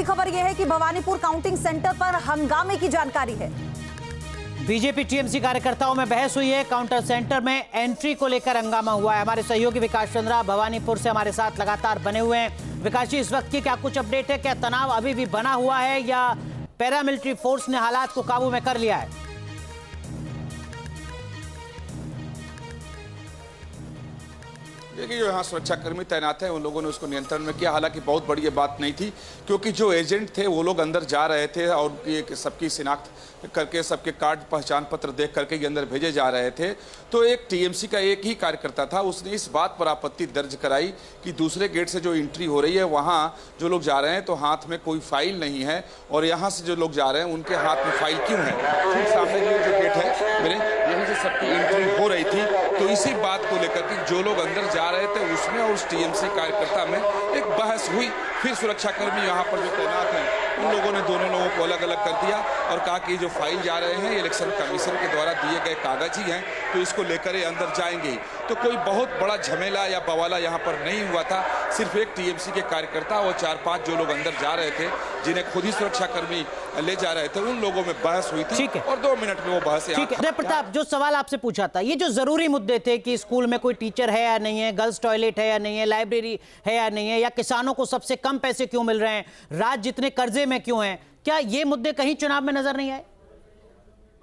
खबर यह है कि भवानीपुर काउंटिंग सेंटर पर हंगामे की जानकारी है। बीजेपी टीएमसी कार्यकर्ताओं में बहस हुई है। काउंटर सेंटर में एंट्री को लेकर हंगामा हुआ है। हमारे सहयोगी विकास चंद्रा भवानीपुर से हमारे साथ लगातार बने हुए हैं। विकास जी, इस वक्त की क्या कुछ अपडेट है? क्या तनाव अभी भी बना हुआ है या पैरामिलिट्री फोर्स ने हालात को काबू में कर लिया है? देखिए, जो यहाँ सुरक्षाकर्मी तैनात हैं उन लोगों ने उसको नियंत्रण में किया। हालांकि बहुत बड़ी ये बात नहीं थी, क्योंकि जो एजेंट थे वो लोग अंदर जा रहे थे और ये सबकी शिनाख्त करके, सबके कार्ड पहचान पत्र देख करके ये अंदर भेजे जा रहे थे। तो एक टीएमसी का एक ही कार्यकर्ता था, उसने इस बात पर आपत्ति दर्ज कराई कि दूसरे गेट से जो एंट्री हो रही है वहाँ जो लोग जा रहे हैं तो हाथ में कोई फाइल नहीं है, और यहाँ से जो लोग जा रहे हैं उनके हाथ में फाइल क्यों है। ठीक सामने ये जो गेट है मेरे, यहीं से सबकी एंट्री हो रही थी। तो इसी बात को लेकर के जो लोग अंदर जा रहे थे उसमें और उस टीएमसी कार्यकर्ता में एक बहस हुई। फिर सुरक्षाकर्मी यहाँ पर जो तैनात हैं उन लोगों ने दोनों लोगों को अलग अलग कर दिया और कहा कि जो फाइल जा रहे हैं इलेक्शन कमीशन के द्वारा दिए गए कागज ही हैं, तो इसको लेकर ये अंदर जाएंगे। तो कोई बहुत बड़ा झमेला या बवाला यहाँ पर नहीं हुआ था। सिर्फ एक टीएमसी के कार्यकर्ता और 4-5 जो लोग अंदर जा रहे थे, जिन्हें खुद ही सुरक्षाकर्मी ले जा रहे थे, उन लोगों में बहस हुई थी और 2 मिनट में वो बहस। ठीक है प्रताप, जो सवाल आपसे पूछा था, ये जो जरूरी मुद्दे थे कि स्कूल में कोई टीचर है या नहीं है, गर्ल्स टॉयलेट है या नहीं है, लाइब्रेरी है या नहीं है, या किसानों को सबसे कम पैसे क्यों मिल रहे हैं, राज्य जितने कर्जे में क्यों हैं, क्या ये मुद्दे कहीं चुनाव में नजर नहीं आए?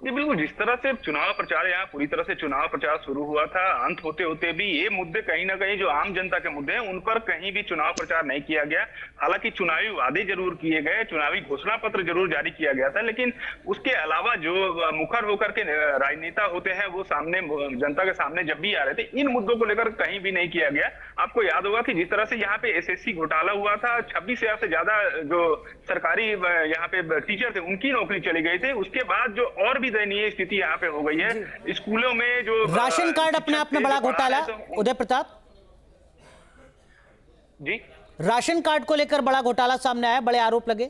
जी बिल्कुल, जिस तरह से चुनाव प्रचार यहाँ पूरी तरह से चुनाव प्रचार शुरू हुआ था, अंत होते होते भी ये मुद्दे कहीं ना कहीं जो आम जनता के मुद्दे हैं उन पर कहीं भी चुनाव प्रचार नहीं किया गया। हालांकि चुनावी वादे जरूर किए गए, चुनावी घोषणा पत्र जरूर जारी किया गया था, लेकिन उसके अलावा जो मुखर होकर के राजनेता होते हैं वो सामने जनता के सामने जब भी आ रहे थे, इन मुद्दों को लेकर कहीं भी नहीं किया गया। आपको याद होगा कि जिस तरह से यहाँ पे एसएससी घोटाला हुआ था, 26,000 से ज्यादा जो सरकारी यहाँ पे टीचर थे उनकी नौकरी चली गई थी। उसके बाद जो और भी दयनीय स्थिति यहाँ पे हो गई है स्कूलों में, जो राशन कार्ड अपने आप में बड़ा घोटाला। उदय प्रताप जी, राशन कार्ड को लेकर बड़ा घोटाला सामने आया, बड़े आरोप लगे।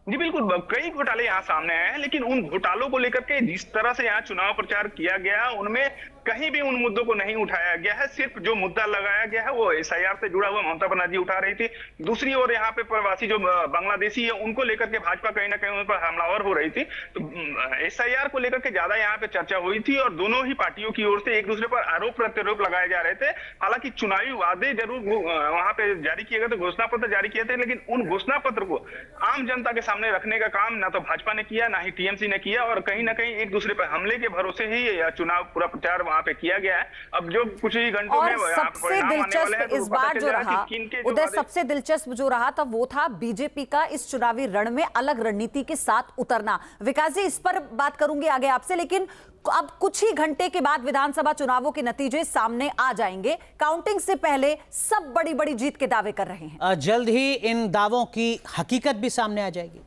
जी बिल्कुल, कई घोटाले यहाँ सामने आए हैं, लेकिन उन घोटालों को लेकर के जिस तरह से यहाँ चुनाव प्रचार किया गया उनमें कहीं भी उन मुद्दों को नहीं उठाया गया है। सिर्फ जो मुद्दा लगाया गया है वो एसआईआर से जुड़ा हुआ ममता बनर्जी उठा रही थी। दूसरी ओर यहाँ पे प्रवासी जो बांग्लादेशी है उनको लेकर के भाजपा कहीं ना कहीं उन पर हमलावर हो रही थी। तो एसआईआर को लेकर के ज्यादा यहाँ पे चर्चा हुई थी और दोनों ही पार्टियों की ओर से एक दूसरे पर आरोप प्रत्यारोप लगाए जा रहे थे। हालांकि चुनावी वादे जरूर वहां पे जारी किए गए थे, घोषणा पत्र जारी किए थे, लेकिन उन घोषणा पत्र को आम जनता के सामने रखने का काम ना तो भाजपा ने किया ना ही टीएमसी ने किया, और कहीं ना कहीं एक दूसरे पर हमले के भरोसे ही चुनाव पूरा प्रचार वहां पे किया गया है। अब जो कुछ ही घंटों में सबसे दिलचस्प इस बार जो रहा उधर, सबसे दिलचस्प जो रहा था वो था बीजेपी का इस चुनावी रण में अलग रणनीति के साथ उतरना। विकास जी, इस पर बात करूंगी आगे आपसे, लेकिन अब कुछ ही घंटे के बाद विधानसभा चुनावों के नतीजे सामने आ जाएंगे। काउंटिंग से पहले सब बड़ी बड़ी जीत के दावे कर रहे हैं। जल्द ही इन दावों की हकीकत भी सामने आ जाएगी।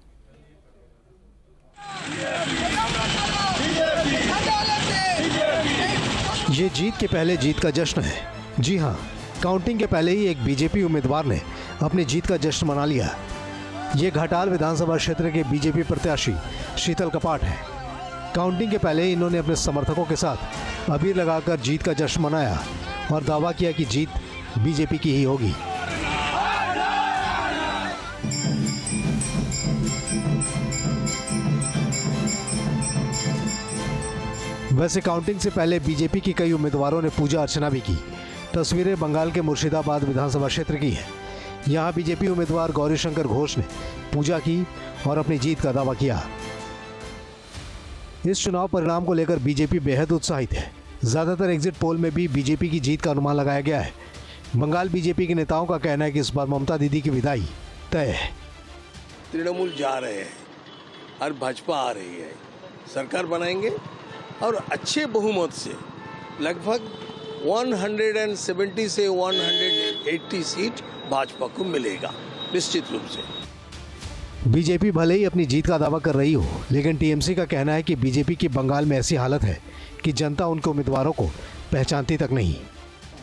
ये जीत के पहले जीत का जश्न है। जी हां, काउंटिंग के पहले ही एक बीजेपी उम्मीदवार ने अपनी जीत का जश्न मना लिया। ये घाटाल विधानसभा क्षेत्र के बीजेपी प्रत्याशी शीतल कपाट है। काउंटिंग के पहले ही इन्होंने अपने समर्थकों के साथ अबीर लगाकर जीत का जश्न मनाया और दावा किया कि जीत बीजेपी की ही होगी। वैसे काउंटिंग से पहले बीजेपी की कई उम्मीदवारों ने पूजा अर्चना भी की। तस्वीरें बंगाल के मुर्शिदाबाद विधानसभा क्षेत्र की है। यहाँ बीजेपी उम्मीदवार गौरीशंकर घोष ने पूजा की और अपनी जीत का दावा किया। इस चुनाव परिणाम को लेकर बीजेपी बेहद उत्साहित है। ज्यादातर एग्जिट पोल में भी बीजेपी की जीत का अनुमान लगाया गया है। बंगाल बीजेपी के नेताओं का कहना है कि इस बार ममता दीदी की विदाई तय है। तृणमूल जा रहे हैं और भाजपा आ रही है, सरकार बनाएंगे और अच्छे बहुमत से लगभग 170 से 180 सीट भाजपा को मिलेगा निश्चित रूप से। बीजेपी भले ही अपनी जीत का दावा कर रही हो, लेकिन टीएमसी का कहना है कि बीजेपी की बंगाल में ऐसी हालत है कि जनता उनके उम्मीदवारों को पहचानती तक नहीं।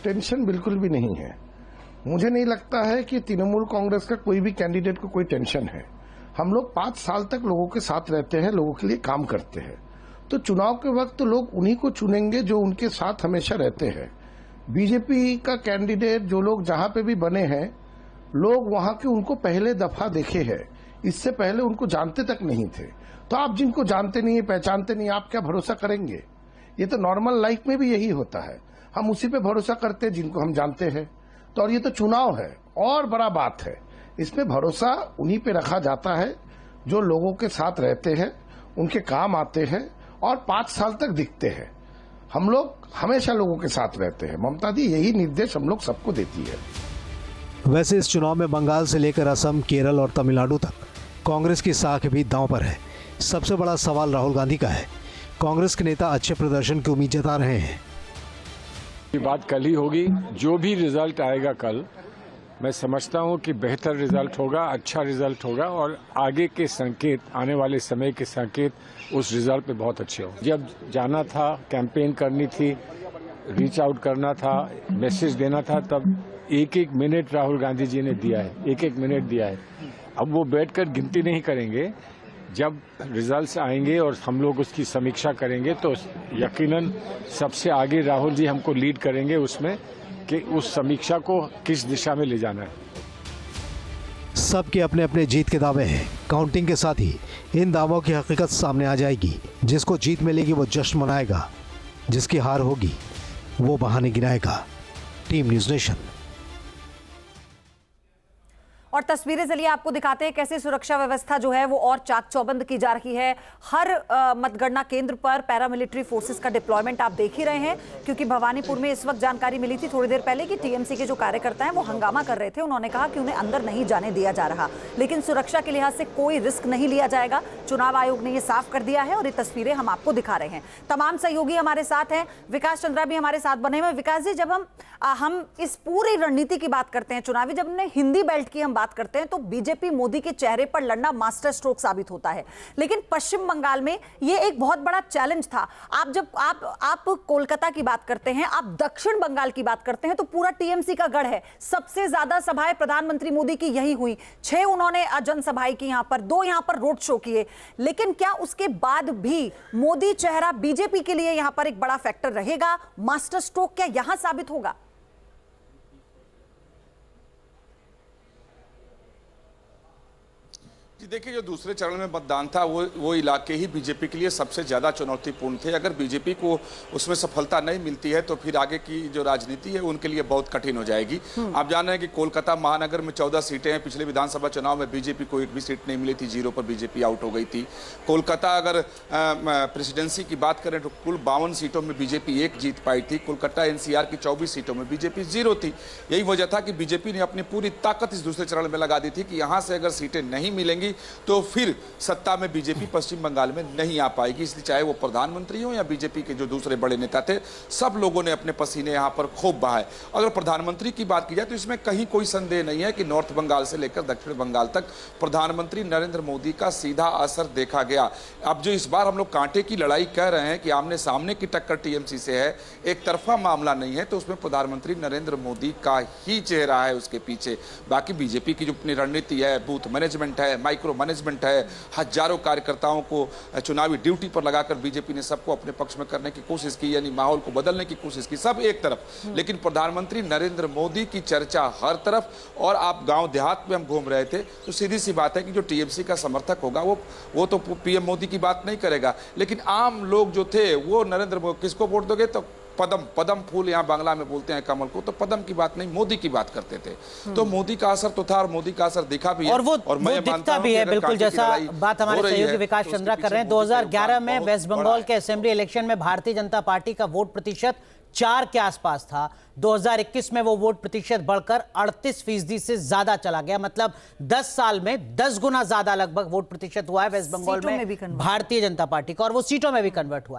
टेंशन बिल्कुल भी नहीं है। मुझे नहीं लगता है कि तृणमूल कांग्रेस का कोई भी कैंडिडेट को कोई टेंशन है। हम लोग 5 साल तक लोगों के साथ रहते हैं, लोगों के लिए काम करते हैं, तो चुनाव के वक्त लोग उन्हीं को चुनेंगे जो उनके साथ हमेशा रहते हैं। बीजेपी का कैंडिडेट जो लोग जहां पे भी बने हैं लोग वहां के उनको पहले दफा देखे हैं, इससे पहले उनको जानते तक नहीं थे। तो आप जिनको जानते नहीं, पहचानते नहीं, आप क्या भरोसा करेंगे? ये तो नॉर्मल लाइफ में भी यही होता है, हम उसी पे भरोसा करते हैं जिनको हम जानते हैं। तो और ये तो चुनाव है और बड़ा बात है, इसमें भरोसा उन्हीं पे रखा जाता है जो लोगों के साथ रहते हैं, उनके काम आते हैं और 5 साल तक दिखते हैं। हम लोग हमेशा लोगों के साथ रहते हैं। ममता दी यही निर्देश हम लोग सबको देती है। वैसे इस चुनाव में बंगाल से लेकर असम, केरल और तमिलनाडु तक कांग्रेस की साख भी दांव पर है। सबसे बड़ा सवाल राहुल गांधी का है। कांग्रेस के नेता अच्छे प्रदर्शन की उम्मीद जता रहे हैं। ये बात कल ही होगी। जो भी रिजल्ट आएगा कल, मैं समझता हूं कि बेहतर रिजल्ट होगा, अच्छा रिजल्ट होगा और आगे के संकेत, आने वाले समय के संकेत उस रिजल्ट पे बहुत अच्छे होंगे। जब जाना था, कैंपेन करनी थी, रीच आउट करना था, मैसेज देना था, तब एक एक मिनट राहुल गांधी जी ने दिया है, एक एक मिनट दिया है। अब वो बैठकर गिनती नहीं करेंगे, जब रिजल्ट्स आएंगे और हम लोग उसकी समीक्षा करेंगे तो यकीनन सबसे आगे राहुल जी हमको लीड करेंगे उसमें कि उस समीक्षा को किस दिशा में ले जाना है। सबके अपने अपने जीत के दावे हैं। काउंटिंग के साथ ही इन दावों की हकीकत सामने आ जाएगी। जिसको जीत मिलेगी वो जश्न मनाएगा, जिसकी हार होगी वो बहाने गिनाएगा। Team news nation. और तस्वीरें चलिए आपको दिखाते हैं कैसे सुरक्षा व्यवस्था जो है वो और चाक चौबंद की जा रही है। हर मतगणना केंद्र पर पैरामिलिट्री फोर्सेस का डिप्लॉयमेंट आप देख ही रहे हैं, क्योंकि भवानीपुर में इस वक्त जानकारी मिली थी थोड़ी देर पहले कि टीएमसी के जो कार्यकर्ता हैं वो हंगामा कर रहे थे। उन्होंने कहा कि उन्हें अंदर नहीं जाने दिया जा रहा, लेकिन सुरक्षा के लिहाज से कोई रिस्क नहीं लिया जाएगा। चुनाव आयोग ने ये साफ कर दिया है और ये तस्वीरें हम आपको दिखा रहे हैं। तमाम सहयोगी हमारे साथ हैं, विकास चंद्रा भी हमारे साथ बने हुए। विकास जी, जब हम इस पूरी रणनीति की बात करते हैं चुनावी, जब हमने हिंदी बेल्ट की हम बात करते हैं तो बीजेपी मोदी के चेहरे पर लड़ना मास्टर स्ट्रोक साबित होता है, लेकिन पश्चिम बंगाल में यह एक बहुत बड़ा चैलेंज था। आप कोलकाता की बात करते हैं, आप दक्षिण बंगाल की बात करते हैं तो पूरा टीएमसी का गढ़ है। सबसे ज्यादा सभाएं प्रधानमंत्री मोदी की यही हुई, 6 उन्होंने जनसभाएं की, यहां पर 2 यहां पर रोड शो किए। लेकिन क्या उसके बाद भी मोदी चेहरा बीजेपी के लिए यहां पर एक बड़ा फैक्टर रहेगा? मास्टर स्ट्रोक क्या यहां साबित होगा? जी देखिए, जो दूसरे चरण में मतदान था वो इलाके ही बीजेपी के लिए सबसे ज़्यादा चुनौतीपूर्ण थे। अगर बीजेपी को उसमें सफलता नहीं मिलती है तो फिर आगे की जो राजनीति है उनके लिए बहुत कठिन हो जाएगी। आप जान रहे हैं कि कोलकाता महानगर में 14 सीटें हैं। पिछले विधानसभा चुनाव में बीजेपी को एक भी सीट नहीं मिली थी, 0 पर बीजेपी आउट हो गई थी। कोलकाता अगर प्रेसिडेंसी की बात करें तो कुल 52 सीटों में बीजेपी 1 जीत पाई थी। कोलकाता एनसीआर की 24 सीटों में बीजेपी 0 थी। यही वजह था कि बीजेपी ने अपनी पूरी ताकत इस दूसरे चरण में लगा दी थी कि यहाँ से अगर सीटें नहीं मिलेंगी तो फिर सत्ता में बीजेपी पश्चिम बंगाल में नहीं आ पाएगी। इसलिए चाहे वो प्रधानमंत्री हो या बीजेपी के जो दूसरे बड़े नेता थे, सब लोगों ने अपने पसीने यहां पर खूब बहाए। अगर प्रधानमंत्री की बात की जाए तो इसमें कहीं कोई संदेह नहीं है कि नॉर्थ बंगाल से लेकर दक्षिण बंगाल तक प्रधानमंत्री नरेंद्र मोदी का सीधा असर देखा गया। अब जो इस बार हम लोग कांटे की लड़ाई कह रहे हैं कि आमने सामने की टक्कर टीएमसी से है, एक तरफा मामला नहीं है, तो उसमें प्रधानमंत्री नरेंद्र मोदी का ही चेहरा है उसके पीछे। बाकी बीजेपी की जो अपनी रणनीति है, बूथ मैनेजमेंट है, माइक्रो मैनेजमेंट है, हजारों कार्यकर्ताओं को चुनावी ड्यूटी पर लगाकर बीजेपी ने सबको अपने पक्ष में करने की कोशिश की, यानी माहौल को बदलने की कोशिश की, सब एक तरफ। लेकिन प्रधानमंत्री नरेंद्र मोदी की चर्चा हर तरफ। और आप गांव देहात में हम घूम रहे थे तो सीधी सी बात है कि जो टीएमसी का समर्थक होगा वो तो पीएम मोदी की बात नहीं करेगा, लेकिन आम लोग जो थे वो नरेंद्र मोदी, किसको वोट दोगे तो पदम फूल, यहाँ बांग्ला में बोलते हैं कमल को, तो पदम की बात नहीं मोदी की बात करते थे। तो मोदी का असर तो था और मोदी का असर दिखा भी है और वो दिखता भी है। बिल्कुल जैसा बात हमारे सहयोगी विकास चंद्रा कर रहे हैं। 2011 में वेस्ट बंगाल के असेंबली इलेक्शन में भारतीय जनता पार्टी का वोट प्रतिशत 4 के आसपास था। 2021 में वो वोट प्रतिशत बढ़कर 38% से ज्यादा चला गया। मतलब 10 साल में 10 गुना ज्यादा लगभग वोट प्रतिशत हुआ है वेस्ट बंगाल में भारतीय जनता पार्टी का, और वो सीटों में भी कन्वर्ट हुआ है।